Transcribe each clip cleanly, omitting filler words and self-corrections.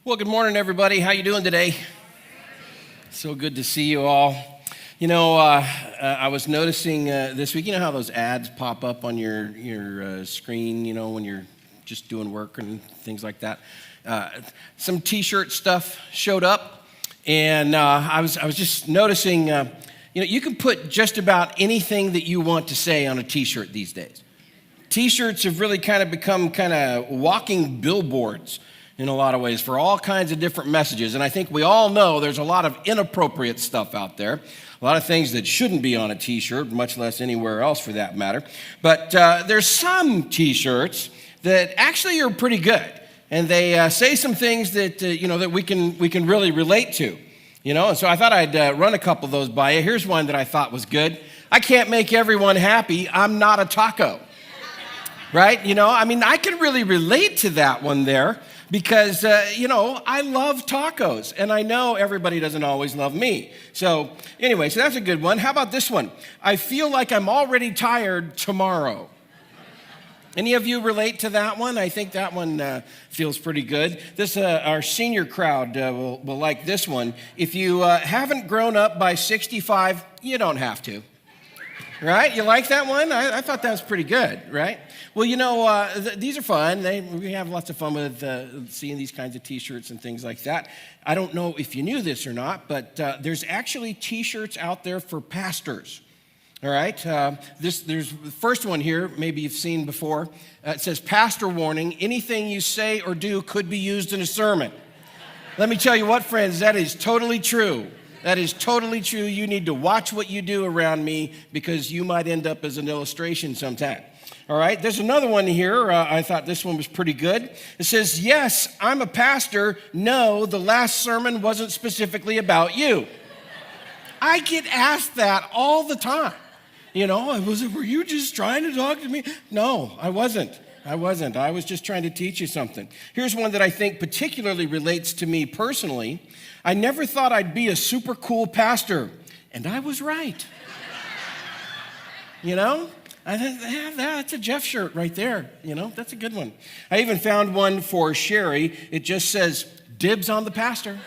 Well, good morning, everybody. How you doing today? So good to see you all. I was noticing this week, how those ads pop up on your screen, when you're just doing work and things like that. Some T-shirt stuff showed up, and I was just noticing, you can put just about anything that you want to say on a T-shirt these days. T-shirts have really kind of become walking billboards in a lot of ways for all kinds of different messages. And I think we all know there's a lot of inappropriate stuff out there, a lot of things that shouldn't be on a T-shirt, much less anywhere else for that matter. But there's some T-shirts that actually are pretty good, and they say some things that that we can really relate to. And so I thought I'd run a couple of those by you. Here's one that I thought was good. I can't make everyone happy. I'm not a taco. Right? I can really relate to that one there. Because, I love tacos, and I know everybody doesn't always love me. So that's a good one. How about this one? I feel like I'm already tired tomorrow. Any of you relate to that one? I think that one feels pretty good. Our senior crowd will like this one. If you haven't grown up by 65, you don't have to. Right? You like that one? I thought that was pretty good, right? Well, these are fun. We have lots of fun with seeing these kinds of T-shirts and things like that. I don't know if you knew this or not, but there's actually T-shirts out there for pastors. All right? There's the first one here, maybe you've seen before. It says, "Pastor warning, anything you say or do could be used in a sermon." Let me tell you what, friends, that is totally true. That is totally true. You need to watch what you do around me because you might end up as an illustration sometime. All right, there's another one here. I thought this one was pretty good. It says, "Yes, I'm a pastor. No, the last sermon wasn't specifically about you." I get asked that all the time. Were you just trying to talk to me? No, I wasn't. I was just trying to teach you something. Here's one that I think particularly relates to me personally. I never thought I'd be a super cool pastor, and I was right. I think, that's a Jeff shirt right there. That's a good one. I even found one for Sherry. It just says, "Dibs on the pastor."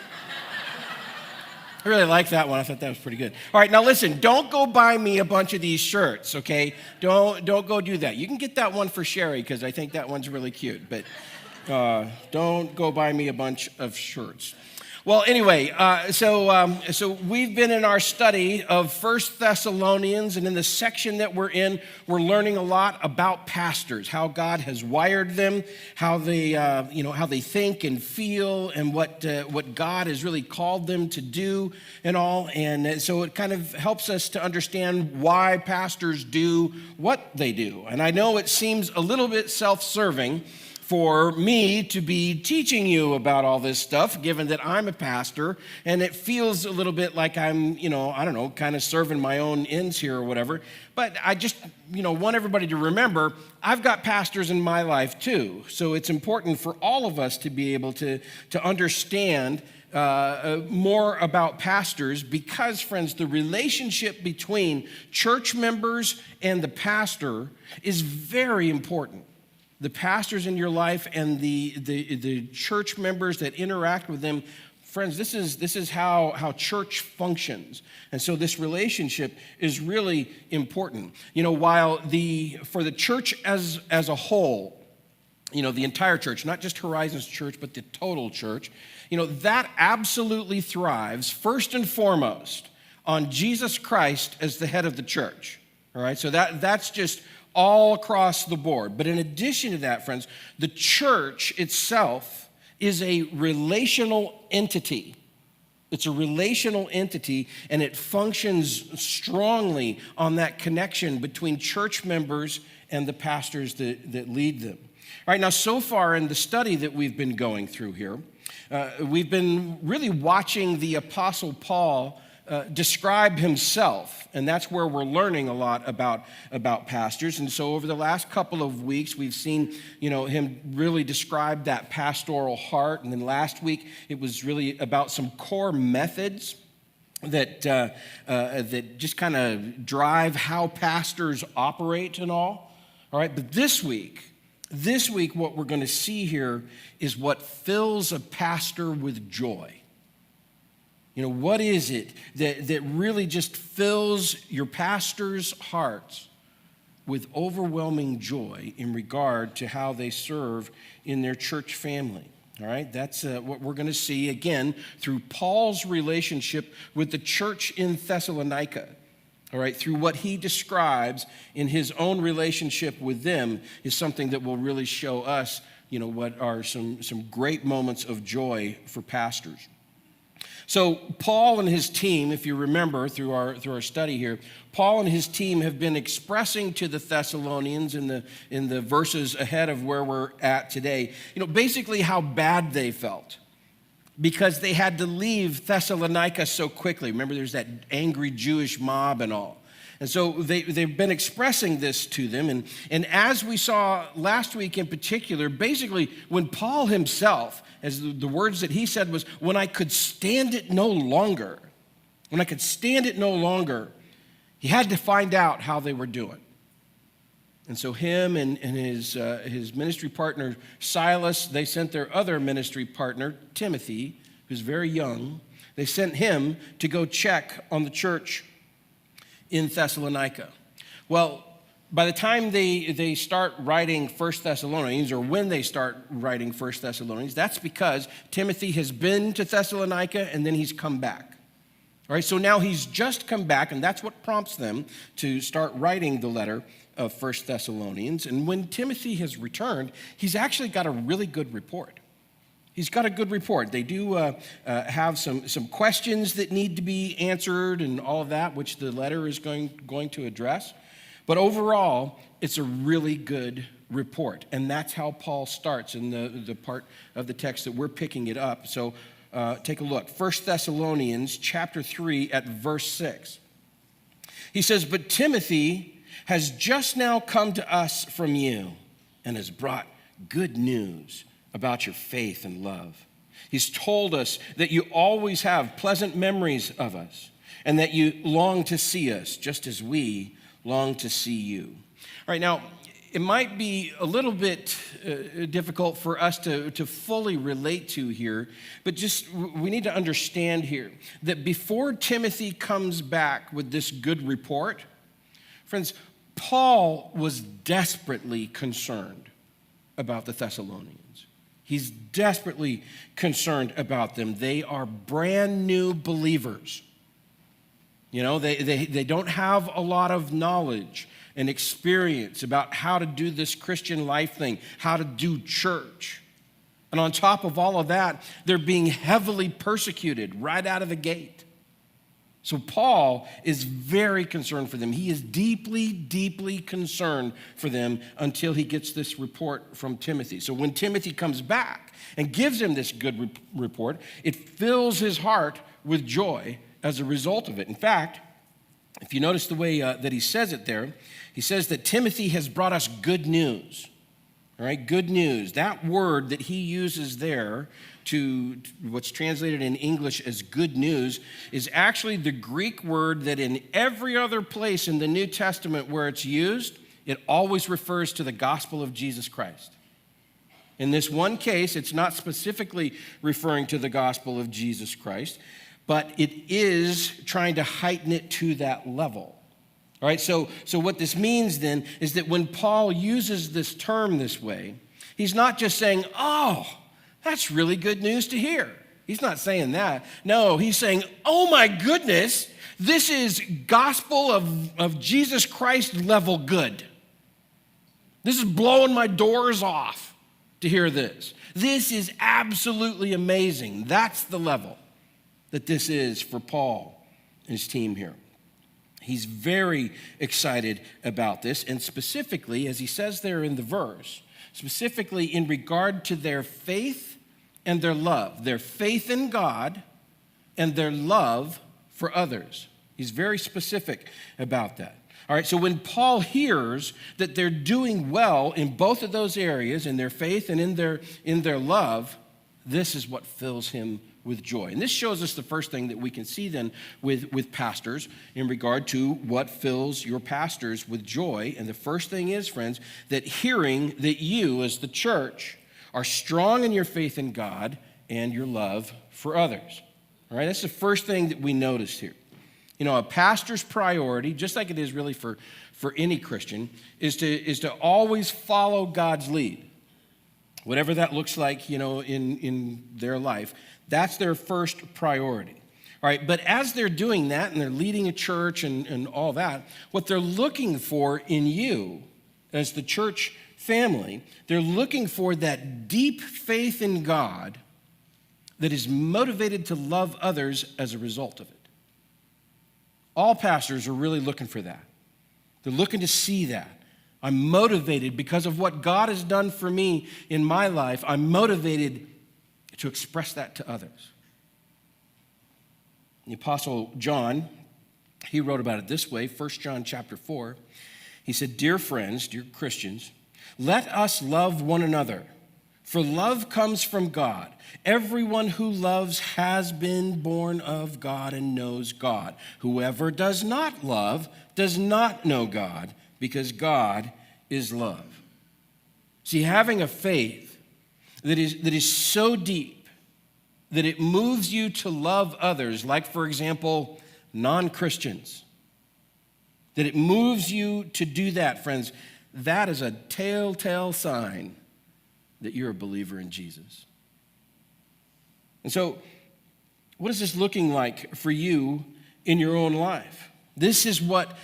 I really like that one. I thought that was pretty good. All right, now listen, don't go buy me a bunch of these shirts, okay? Don't go do that. You can get that one for Sherry because I think that one's really cute, but don't go buy me a bunch of shirts. Well, anyway, so we've been in our study of 1 Thessalonians, and in the section that we're in, we're learning a lot about pastors, how God has wired them, how they think and feel, and what God has really called them to do, and all. And so it kind of helps us to understand why pastors do what they do. And I know it seems a little bit self-serving for me to be teaching you about all this stuff, given that I'm a pastor, and it feels a little bit like I'm, kind of serving my own ends here or whatever. But I just, want everybody to remember, I've got pastors in my life too. So it's important for all of us to be able to understand more about pastors because, friends, the relationship between church members and the pastor is very important. The pastors in your life and the church members that interact with them, friends, this is how church functions. And so this relationship is really important. While for the church as a whole, the entire church, not just Horizons Church, but the total church, that absolutely thrives first and foremost on Jesus Christ as the head of the church. All right, so that's just all across the board. But in addition to that, friends, the church itself is a relational entity. It's a relational entity, and it functions strongly on that connection between church members and the pastors that lead them. All right, now so far in the study that we've been going through here, we've been really watching the Apostle Paul describe himself, and that's where we're learning a lot about pastors. And so over the last couple of weeks, we've seen him really describe that pastoral heart. And then last week, it was really about some core methods that just kind of drive how pastors operate and all. All right, but this week, This week, what we're going to see here is what fills a pastor with joy. You know, what is it that really just fills your pastor's hearts with overwhelming joy in regard to how they serve in their church family? All right, that's what we're going to see again through Paul's relationship with the church in Thessalonica. All right, through what he describes in his own relationship with them is something that will really show us, you know, what are some great moments of joy for pastors. So Paul and his team, if you remember through our study here, Paul and his team have been expressing to the Thessalonians in the verses ahead of where we're at today, you know, basically how bad they felt because they had to leave Thessalonica so quickly. Remember, there's that angry Jewish mob and all. And so they've been expressing this to them. And as we saw last week in particular, basically when Paul himself, as the words that he said was, when I could stand it no longer, he had to find out how they were doing. And so him and his ministry partner, Silas, they sent their other ministry partner, Timothy, who's very young. They sent him to go check on the church in Thessalonica. Well, by the time they start writing 1 Thessalonians, or when they start writing 1 Thessalonians, that's because Timothy has been to Thessalonica and then he's come back. All right, so now he's just come back, and that's what prompts them to start writing the letter of 1 Thessalonians. And when Timothy has returned, he's actually got a really good report. He's got a good report. They do have some questions that need to be answered and all of that, which the letter is going to address. But overall, it's a really good report. And that's how Paul starts in the part of the text that we're picking it up. So take a look. 1 Thessalonians chapter 3 at verse 6. He says, "But Timothy has just now come to us from you and has brought good news about your faith and love. He's told us that you always have pleasant memories of us and that you long to see us just as we long to see you." All right, now, it might be a little bit difficult for us to fully relate to here, but just we need to understand here that before Timothy comes back with this good report, friends, Paul was desperately concerned about the Thessalonians. He's desperately concerned about them. They are brand new believers. You know, they don't have a lot of knowledge and experience about how to do this Christian life thing, how to do church. And on top of all of that, they're being heavily persecuted right out of the gate. So Paul is very concerned for them. He is deeply, deeply concerned for them until he gets this report from Timothy. So when Timothy comes back and gives him this good report, it fills his heart with joy as a result of it. In fact, if you notice the way that he says it there, he says that Timothy has brought us good news. All right, good news. That word that he uses there to what's translated in English as good news is actually the Greek word that in every other place in the New Testament where it's used, it always refers to the gospel of Jesus Christ. In this one case, it's not specifically referring to the gospel of Jesus Christ, but it is trying to heighten it to that level. All right, so what this means then is that when Paul uses this term this way, he's not just saying, "Oh, that's really good news to hear." He's not saying that. No, he's saying, "Oh my goodness, this is gospel of Jesus Christ level good. This is blowing my doors off to hear this. This is absolutely amazing." That's the level that this is for Paul and his team here. He's very excited about this, and specifically, as he says there in the verse, specifically in regard to their faith and their love, their faith in God and their love for others. He's very specific about that. All right, so when Paul hears that they're doing well in both of those areas, in their faith and in their love, This is what fills him with joy. And this shows us the first thing that we can see then with pastors in regard to what fills your pastors with joy. And the first thing is, friends, that hearing that you as the church are strong in your faith in God and your love for others. All right, that's the first thing that we notice here. You know, a pastor's priority, just like it is really for any Christian, is to always follow God's lead. Whatever that looks like, you know, in their life, that's their first priority. All right, but as they're doing that and they're leading a church and all that, what they're looking for in you as the church family, they're looking for that deep faith in God that is motivated to love others as a result of it. All pastors are really looking for that. They're looking to see that. I'm motivated because of what God has done for me in my life. I'm motivated to express that to others. The Apostle John, he wrote about it this way, 1 John chapter 4. He said, "Dear friends, dear Christians, let us love one another, for love comes from God. Everyone who loves has been born of God and knows God. Whoever does not love does not know God, because God is love." See, having a faith that is so deep that it moves you to love others, like, for example, non-Christians, that it moves you to do that, friends, that is a telltale sign that you're a believer in Jesus. And so, what is this looking like for you in your own life? This is what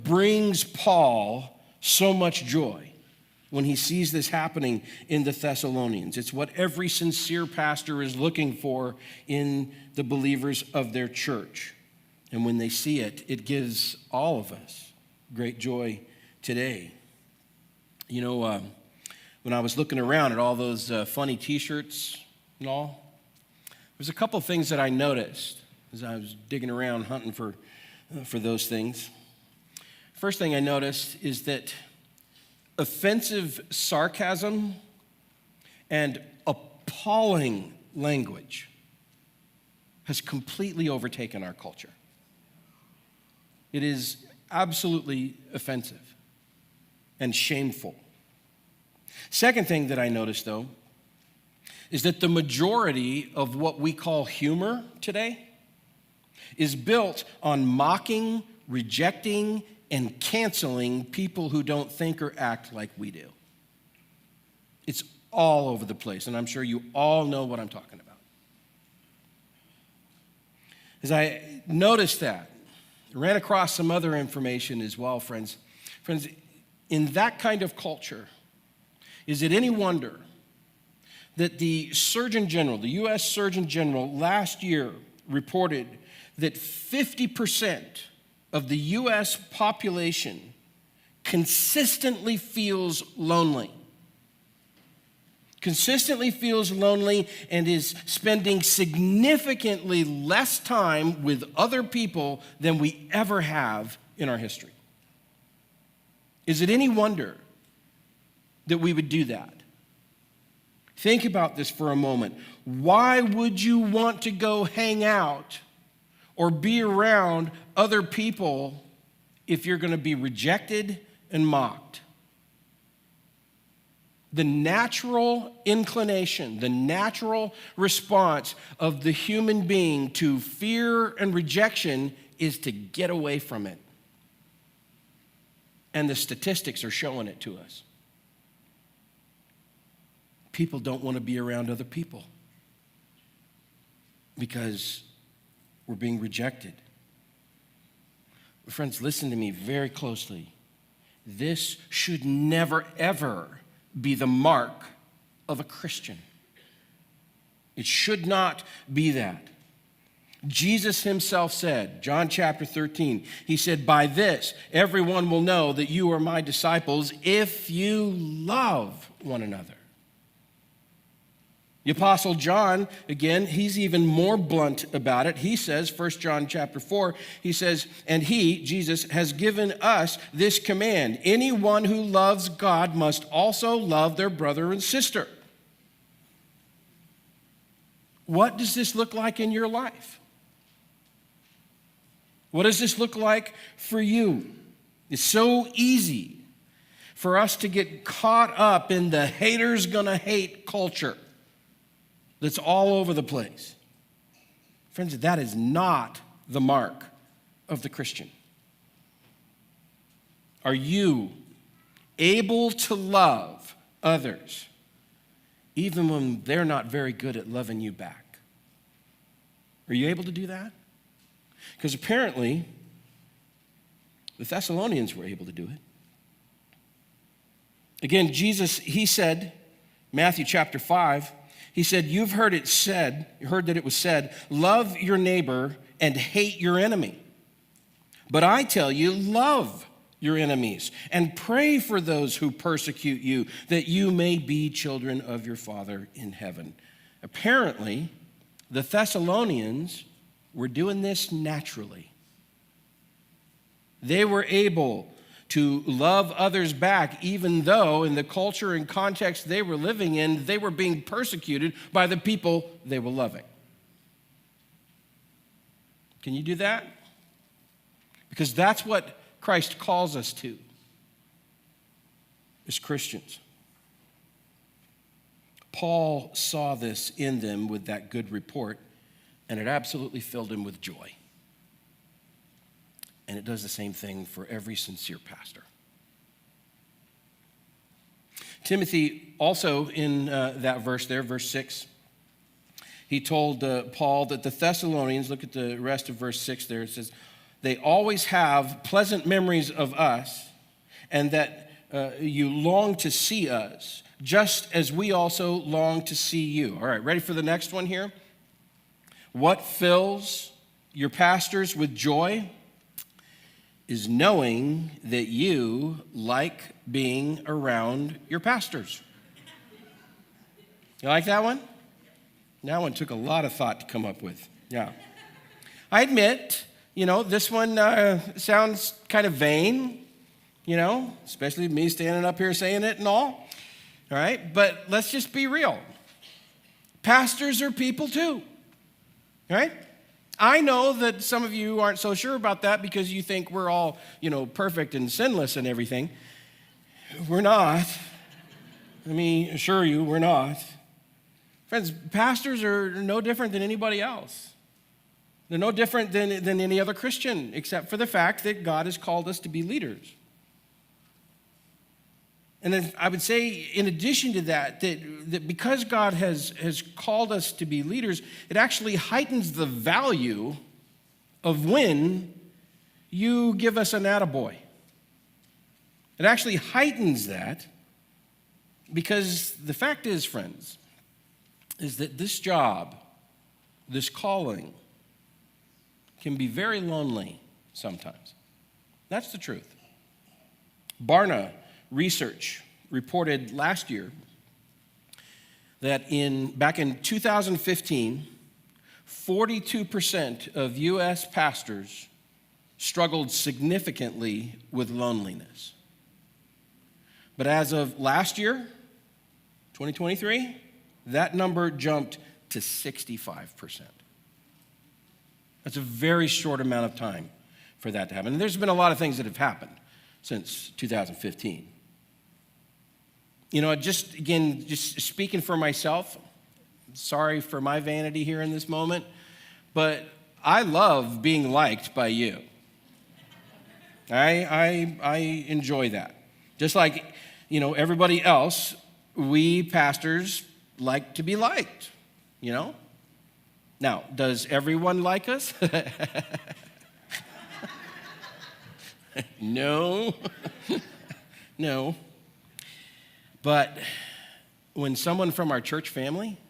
brings Paul so much joy when he sees this happening in the Thessalonians. It's what every sincere pastor is looking for in the believers of their church. And when they see it, it gives all of us great joy today. You know, when I was looking around at all those funny T-shirts and all, there's a couple things that I noticed as I was digging around hunting for those things. First thing I noticed is that offensive sarcasm and appalling language has completely overtaken our culture. It is absolutely offensive and shameful. Second thing that I noticed, though, is that the majority of what we call humor today is built on mocking, rejecting, and canceling people who don't think or act like we do. It's all over the place, and I'm sure you all know what I'm talking about. As I noticed that, I ran across some other information as well, friends. Friends, in that kind of culture, is it any wonder that the Surgeon General, the U.S. Surgeon General, last year reported that 50% of the U.S. population consistently feels lonely. Consistently feels lonely and is spending significantly less time with other people than we ever have in our history. Is it any wonder that we would do that? Think about this for a moment. Why would you want to go hang out or be around other people if you're going to be rejected and mocked? The natural inclination, the natural response of the human being to fear and rejection is to get away from it. And the statistics are showing it to us. People don't want to be around other people because we're being rejected. Friends, listen to me very closely. This should never, ever be the mark of a Christian. It should not be that. Jesus himself said, John chapter 13, he said, "By this, everyone will know that you are my disciples if you love one another." The Apostle John, again, he's even more blunt about it. He says, 1 John chapter 4, he says, "And he, Jesus, has given us this command. Anyone who loves God must also love their brother and sister." What does this look like in your life? What does this look like for you? It's so easy for us to get caught up in the haters gonna hate culture that's all over the place. Friends, that is not the mark of the Christian. Are you able to love others even when they're not very good at loving you back? Are you able to do that? Because apparently, the Thessalonians were able to do it. Again, Jesus, he said, Matthew chapter 5, he said, you've heard that it was said, love your neighbor and hate your enemy. But I tell you, love your enemies and pray for those who persecute you, that you may be children of your Father in heaven. Apparently, the Thessalonians were doing this naturally. They were able to love others back, even though in the culture and context they were living in, they were being persecuted by the people they were loving. Can you do that? Because that's what Christ calls us to as Christians. Paul saw this in them with that good report, and it absolutely filled him with joy. And it does the same thing for every sincere pastor. Timothy also in that verse there, verse 6, he told Paul that the Thessalonians, look at the rest of verse 6 there, it says, they always have pleasant memories of us, and that you long to see us, just as we also long to see you. All right, ready for the next one here? What fills your pastors with joy is knowing that you like being around your pastors. You like that one? That one took a lot of thought to come up with. Yeah. I admit, this one sounds kind of vain, especially me standing up here saying it and all right? But let's just be real. Pastors are people too, right? I know that some of you aren't so sure about that because you think we're all, perfect and sinless and everything. We're not. Let me assure you, we're not. Friends, pastors are no different than anybody else. They're no different than any other Christian, except for the fact that God has called us to be leaders. And then I would say, in addition to that because God has called us to be leaders, it actually heightens the value of when you give us an attaboy. It actually heightens that because the fact is, friends, is that this job, this calling, can be very lonely sometimes. That's the truth. Barna Research reported last year that back in 2015, 42% of U.S. pastors struggled significantly with loneliness. But as of last year, 2023, that number jumped to 65%. That's a very short amount of time for that to happen. And there's been a lot of things that have happened since 2015. Just speaking for myself, sorry for my vanity here in this moment, but I love being liked by you. I enjoy that. Just like, everybody else, we pastors like to be liked, Now, does everyone like us? No. No. But when someone from our church family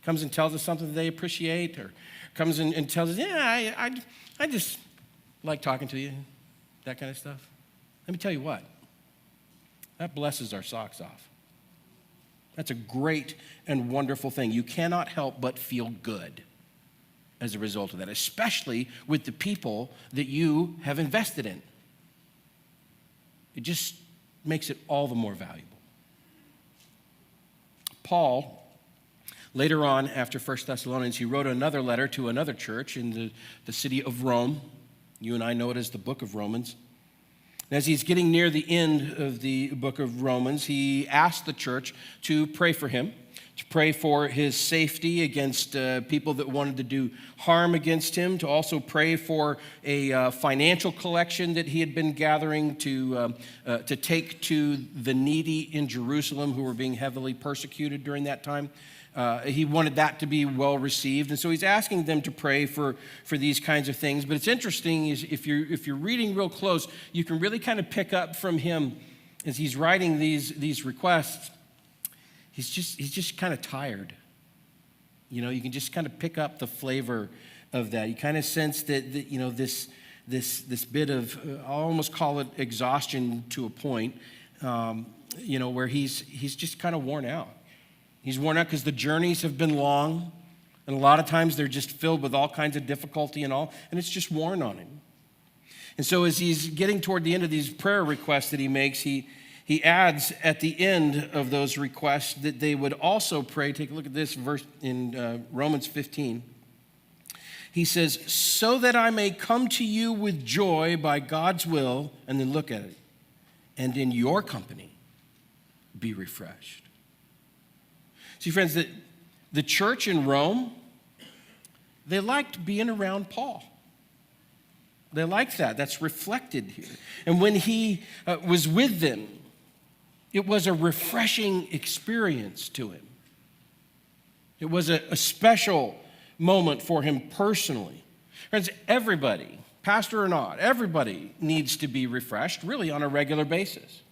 comes and tells us something that they appreciate, or comes in and tells us, I just like talking to you, that kind of stuff. Let me tell you what, that blesses our socks off. That's a great and wonderful thing. You cannot help but feel good as a result of that, especially with the people that you have invested in. It just makes it all the more valuable. Paul Later on, after 1 Thessalonians, he wrote another letter to another church in the city of Rome. You and I know it as the book of Romans. And as he's getting near the end of the book of Romans, he asked the church to pray for him, to pray for his safety against people that wanted to do harm against him, to also pray for a financial collection that he had been gathering to take to the needy in Jerusalem who were being heavily persecuted during that time. He wanted that to be well received, and so he's asking them to pray for these kinds of things. But it's interesting is if you're reading real close, you can really kind of pick up from him as he's writing these requests. He's just kind of tired. You know, you can just kind of pick up the flavor of that. You kind of sense that you know this bit of I'll almost call it exhaustion to a point. You know, where he's just kind of worn out. He's worn out because the journeys have been long, and a lot of times they're just filled with all kinds of difficulty and it's just worn on him. And so as he's getting toward the end of these prayer requests that he makes, he adds at the end of those requests that they would also pray. Take a look at this verse in Romans 15. He says, so that I may come to you with joy by God's will, and then look at it, and in your company be refreshed. See, friends, the church in Rome, they liked being around Paul. They liked that. That's reflected here. And when he was with them, it was a refreshing experience to him. It was a special moment for him personally. Friends, everybody, pastor or not, everybody needs to be refreshed, really on a regular basis.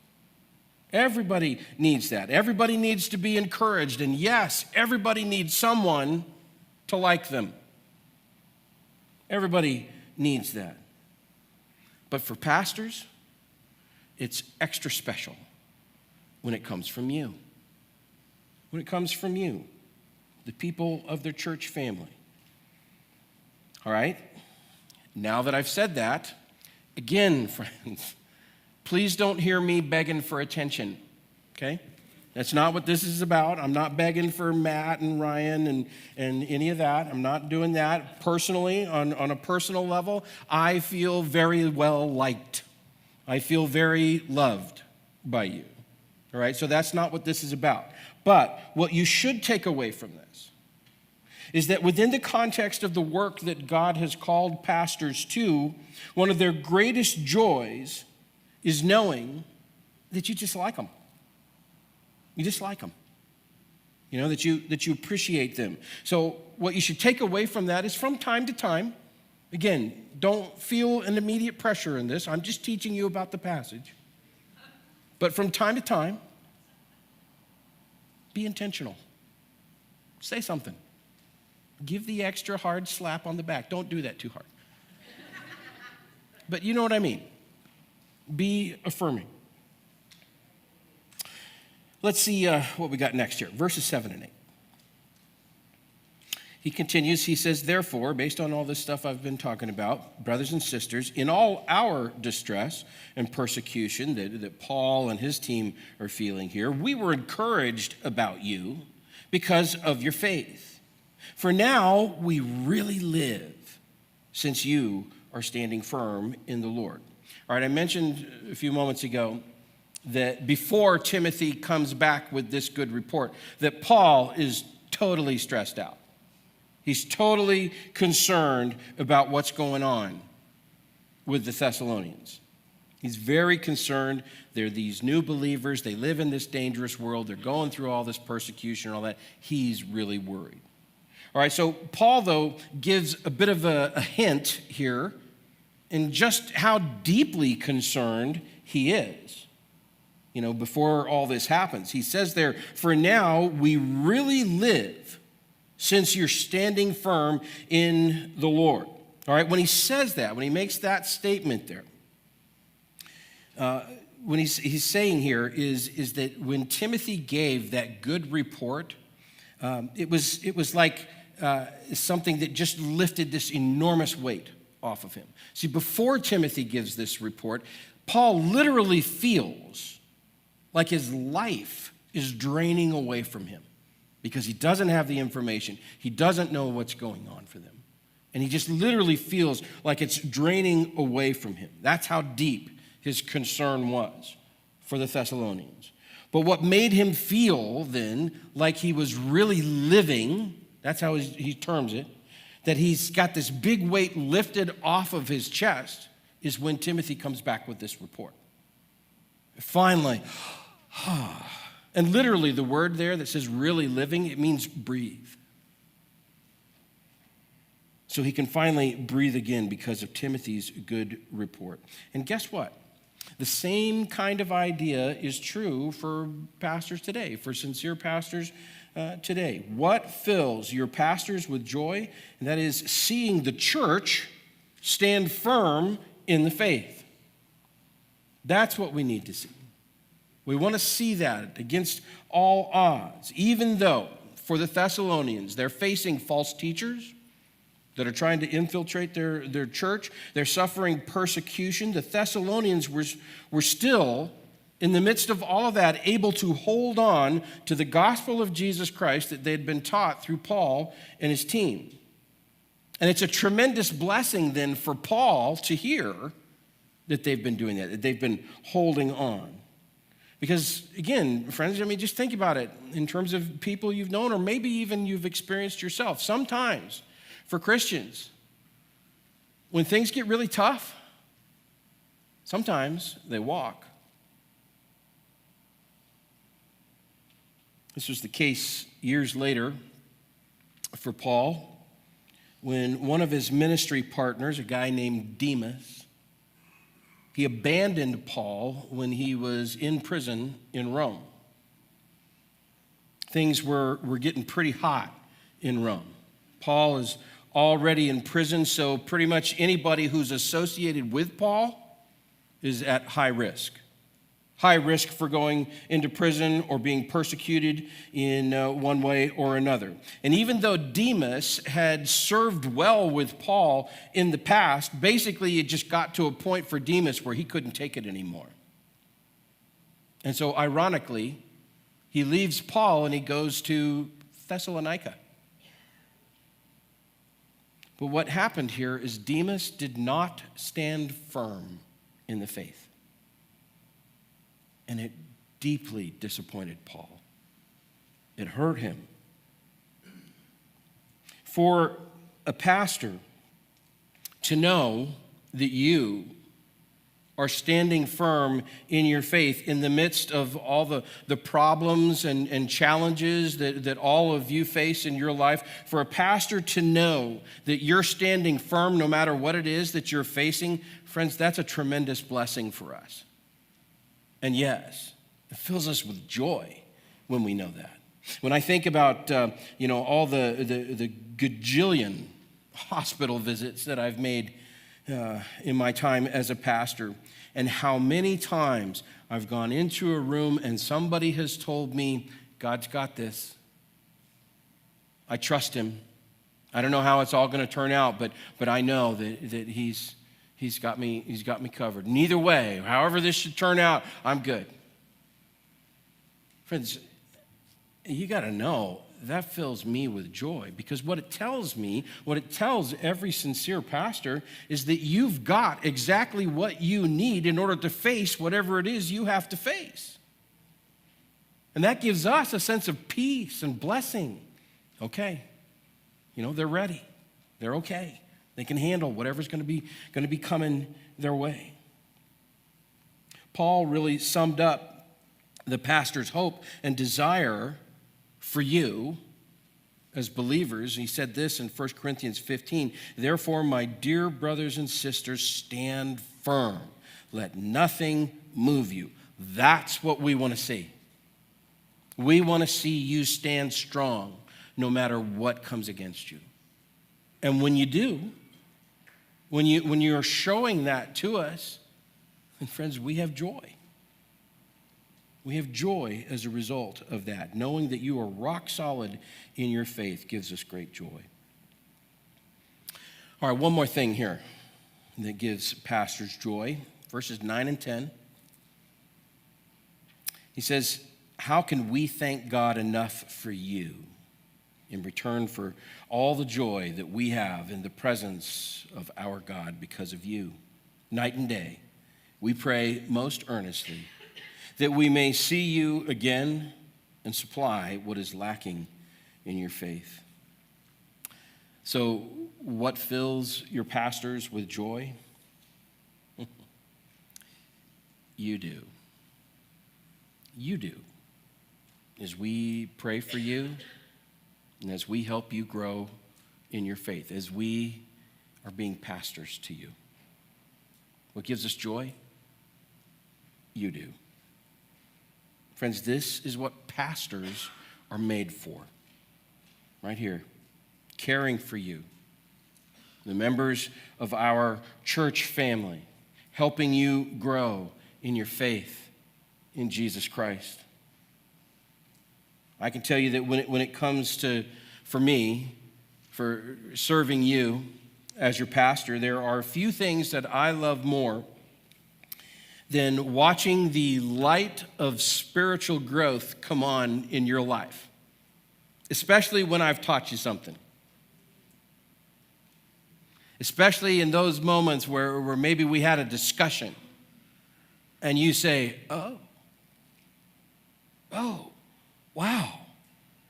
Everybody needs that. Everybody needs to be encouraged. And yes, everybody needs someone to like them. Everybody needs that. But for pastors, it's extra special when it comes from you. When it comes from you, the people of their church family. All right? Now that I've said that, again, friends, please don't hear me begging for attention, okay? That's not what this is about. I'm not begging for Matt and Ryan and any of that. I'm not doing that personally. On a personal level, I feel very well liked. I feel very loved by you, all right? So that's not what this is about. But what you should take away from this is that within the context of the work that God has called pastors to, one of their greatest joys is knowing that you just like them. You just like them. You know, that you appreciate them. So what you should take away from that is from time to time, again, don't feel an immediate pressure in this. I'm just teaching you about the passage. But from time to time, be intentional. Say something. Give the extra hard slap on the back. Don't do that too hard. But you know what I mean. Be affirming. Let's see what we got next here. Verses 7 and 8. He continues, he says, therefore, based on all this stuff I've been talking about, brothers and sisters, in all our distress and persecution that Paul and his team are feeling here, we were encouraged about you because of your faith. For now we really live since you are standing firm in the Lord. All right, I mentioned a few moments ago that before Timothy comes back with this good report, that Paul is totally stressed out. He's totally concerned about what's going on with the Thessalonians. He's very concerned. They're these new believers. They live in this dangerous world. They're going through all this persecution and all that. He's really worried. All right, so Paul, though, gives a bit of a hint here in just how deeply concerned he is, you know, before all this happens. He says there, for now we really live since you're standing firm in the Lord. All right, when he says that, when he makes that statement there, when he's saying here is that when Timothy gave that good report, it was like something that just lifted this enormous weight off of him. See, before Timothy gives this report, Paul literally feels like his life is draining away from him. because he doesn't have the information. He doesn't know what's going on for them. And he just literally feels like it's draining away from him. That's how deep his concern was for the Thessalonians. But what made him feel then like he was really living, that's how he terms it, that he's got this big weight lifted off of his chest, is when Timothy comes back with this report. Finally, and literally the word there that says really living, it means breathe. So he can finally breathe again because of Timothy's good report. And guess what? The same kind of idea is true for pastors today, for sincere pastors today. What fills your pastors with joy? And that is seeing the church stand firm in the faith. That's what we need to see. We want to see that against all odds, even though for the Thessalonians, they're facing false teachers that are trying to infiltrate their church. They're suffering persecution. The Thessalonians were still, in the midst of all of that, able to hold on to the gospel of Jesus Christ that they had been taught through Paul and his team. And it's a tremendous blessing then for Paul to hear that they've been doing that they've been holding on. Because, again, friends, just think about it in terms of people you've known or maybe even you've experienced yourself. Sometimes, for Christians, when things get really tough, sometimes they walk. This was the case years later for Paul when one of his ministry partners, a guy named Demas, he abandoned Paul when he was in prison in Rome. Things were getting pretty hot in Rome. Paul is already in prison, so pretty much anybody who's associated with Paul is at high risk. High risk for going into prison or being persecuted in one way or another. And even though Demas had served well with Paul in the past, basically it just got to a point for Demas where he couldn't take it anymore. And so ironically, he leaves Paul and he goes to Thessalonica. But what happened here is Demas did not stand firm in the faith. And it deeply disappointed Paul. It hurt him. For a pastor to know that you are standing firm in your faith in the midst of all the problems and challenges that all of you face in your life, for a pastor to know that you're standing firm no matter what it is that you're facing, friends, that's a tremendous blessing for us. And yes, it fills us with joy when we know that. When I think about, all the gajillion hospital visits that I've made in my time as a pastor, and how many times I've gone into a room and somebody has told me, God's got this. I trust him. I don't know how it's all going to turn out, but I know that He's got me covered. Neither way, however this should turn out, I'm good. Friends, you got to know that fills me with joy, because what it tells me, what it tells every sincere pastor, is that you've got exactly what you need in order to face whatever it is you have to face. And that gives us a sense of peace and blessing. Okay, they're ready. They're okay. They can handle whatever's going to be coming their way. Paul really summed up the pastor's hope and desire for you as believers. He said this in 1 Corinthians 15, "Therefore, my dear brothers and sisters, stand firm. Let nothing move you." That's what we want to see. We want to see you stand strong no matter what comes against you. And when you do, when you are showing that to us, and friends, we have joy. We have joy as a result of that. Knowing that you are rock solid in your faith gives us great joy. All right, one more thing here that gives pastors joy. Verses 9 and 10. He says, "How can we thank God enough for you?" in return for all the joy that we have in the presence of our God because of you. Night and day, we pray most earnestly that we may see you again and supply what is lacking in your faith. So, what fills your pastors with joy? You do. You do. As we pray for you and as we help you grow in your faith, as we are being pastors to you. What gives us joy? You do. Friends, this is what pastors are made for. Right here. Caring for you. The members of our church family. Helping you grow in your faith in Jesus Christ. I can tell you that when it comes to, for me, for serving you as your pastor, there are a few things that I love more than watching the light of spiritual growth come on in your life, especially when I've taught you something. Especially in those moments where maybe we had a discussion and you say, oh, wow,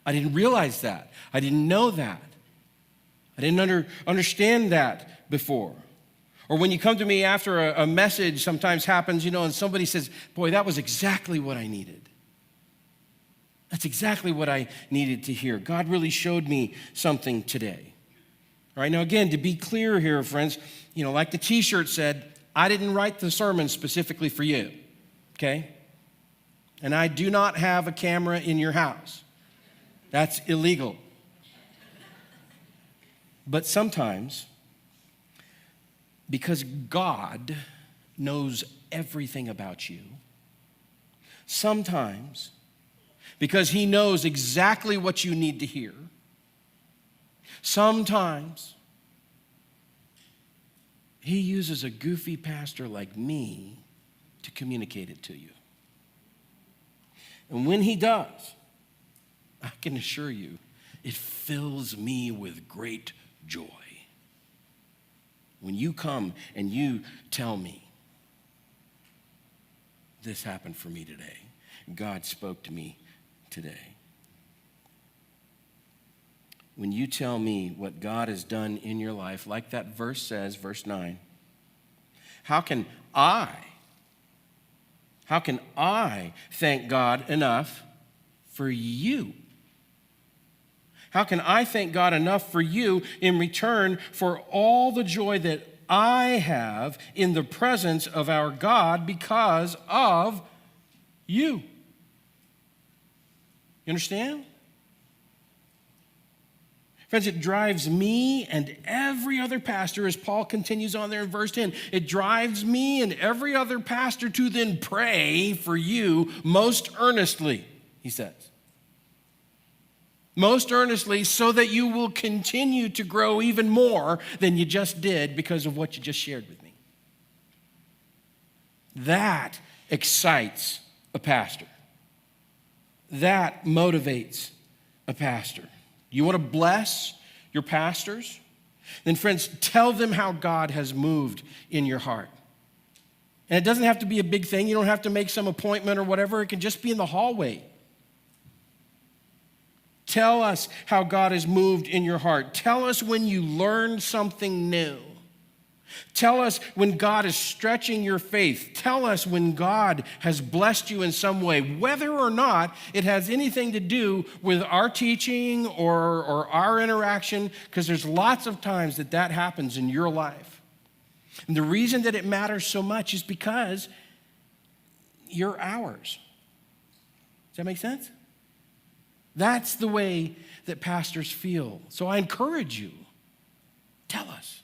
I didn't realize that. I didn't know that. I didn't understand that before. Or when you come to me after a message sometimes happens, and somebody says, boy, that was exactly what I needed. That's exactly what I needed to hear. God really showed me something today. All right, now again, to be clear here, friends, like the t-shirt said, I didn't write the sermon specifically for you, okay? And I do not have a camera in your house. That's illegal. But sometimes, because God knows everything about you, sometimes, because he knows exactly what you need to hear, sometimes, he uses a goofy pastor like me to communicate it to you. And when he does, I can assure you, it fills me with great joy. When you come and you tell me, this happened for me today. God spoke to me today. When you tell me what God has done in your life, like that verse says, verse 9, how can I thank God enough for you? How can I thank God enough for you in return for all the joy that I have in the presence of our God because of you? You understand? Friends, it drives me and every other pastor, as Paul continues on there in verse 10, it drives me and every other pastor to then pray for you most earnestly, he says. Most earnestly, so that you will continue to grow even more than you just did because of what you just shared with me. That excites a pastor. That motivates a pastor. You want to bless your pastors? Then, friends, tell them how God has moved in your heart. And it doesn't have to be a big thing. You don't have to make some appointment or whatever. It can just be in the hallway. Tell us how God has moved in your heart. Tell us when you learned something new. Tell us when God is stretching your faith. Tell us when God has blessed you in some way, whether or not it has anything to do with our teaching or our interaction, because there's lots of times that happens in your life. And the reason that it matters so much is because you're ours. Does that make sense? That's the way that pastors feel. So I encourage you, tell us.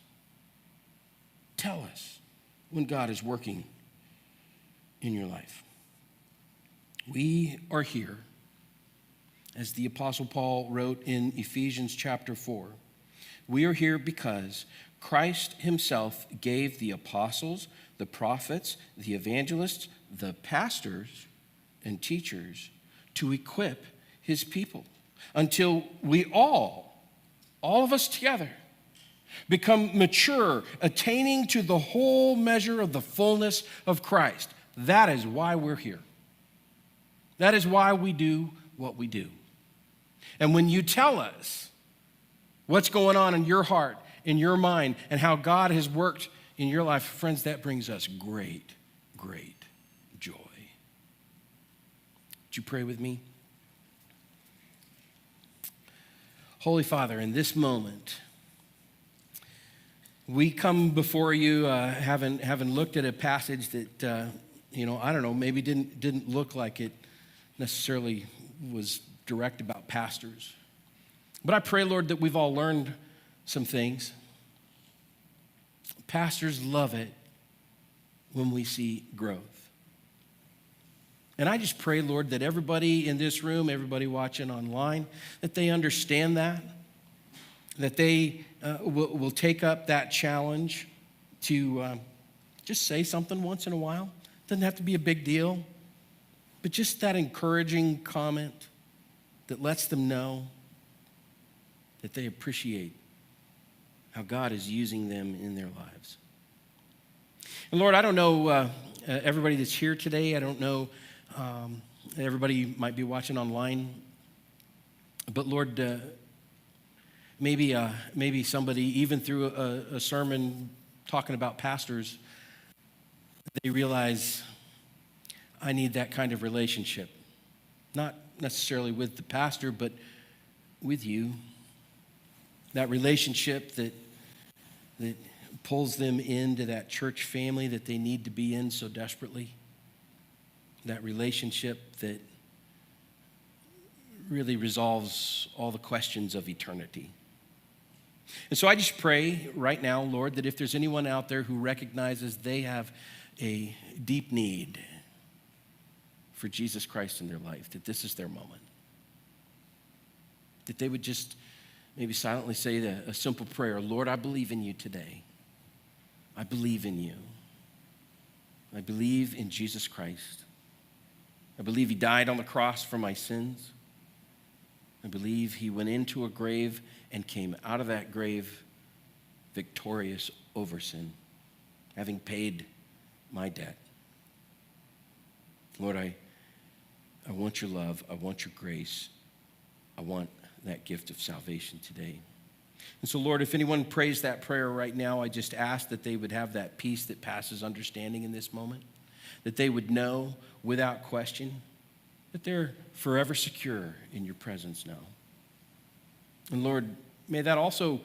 Tell us when God is working in your life. We are here, as the Apostle Paul wrote in Ephesians chapter 4. We are here because Christ himself gave the apostles, the prophets, the evangelists, the pastors, and teachers to equip his people until we all of us together, become mature, attaining to the whole measure of the fullness of Christ. That is why we're here. That is why we do what we do. And when you tell us what's going on in your heart, in your mind, and how God has worked in your life, friends, that brings us great, great joy. Would you pray with me? Holy Father, in this moment, we come before you having looked at a passage that, I don't know, maybe didn't look like it necessarily was direct about pastors. But I pray, Lord, that we've all learned some things. Pastors love it when we see growth. And I just pray, Lord, that everybody in this room, everybody watching online, that they understand that they will take up that challenge to just say something once in a while. Doesn't have to be a big deal, but just that encouraging comment that lets them know that they appreciate how God is using them in their lives. And Lord, I don't know everybody that's here today. I don't know everybody might be watching online. But Lord, maybe somebody, even through a sermon talking about pastors, they realize I need that kind of relationship. Not necessarily with the pastor, but with you. That relationship that pulls them into that church family that they need to be in so desperately. That relationship that really resolves all the questions of eternity. And so I just pray right now, Lord, that if there's anyone out there who recognizes they have a deep need for Jesus Christ in their life, that this is their moment. That they would just maybe silently say a simple prayer, Lord, I believe in you today. I believe in you. I believe in Jesus Christ. I believe he died on the cross for my sins. I believe he went into a grave and came out of that grave victorious over sin, having paid my debt. Lord, I want your love. I want your grace. I want that gift of salvation today. And so, Lord, if anyone prays that prayer right now, I just ask that they would have that peace that passes understanding in this moment, that they would know without question that they're forever secure in your presence now. And Lord, may that also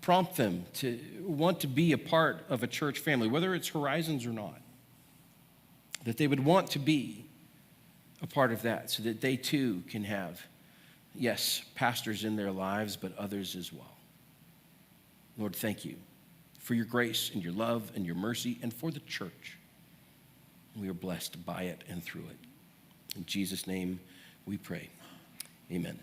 prompt them to want to be a part of a church family, whether it's Horizons or not, that they would want to be a part of that so that they too can have, yes, pastors in their lives, but others as well. Lord, thank you for your grace and your love and your mercy and for the church. We are blessed by it and through it. In Jesus' name we pray. Amen.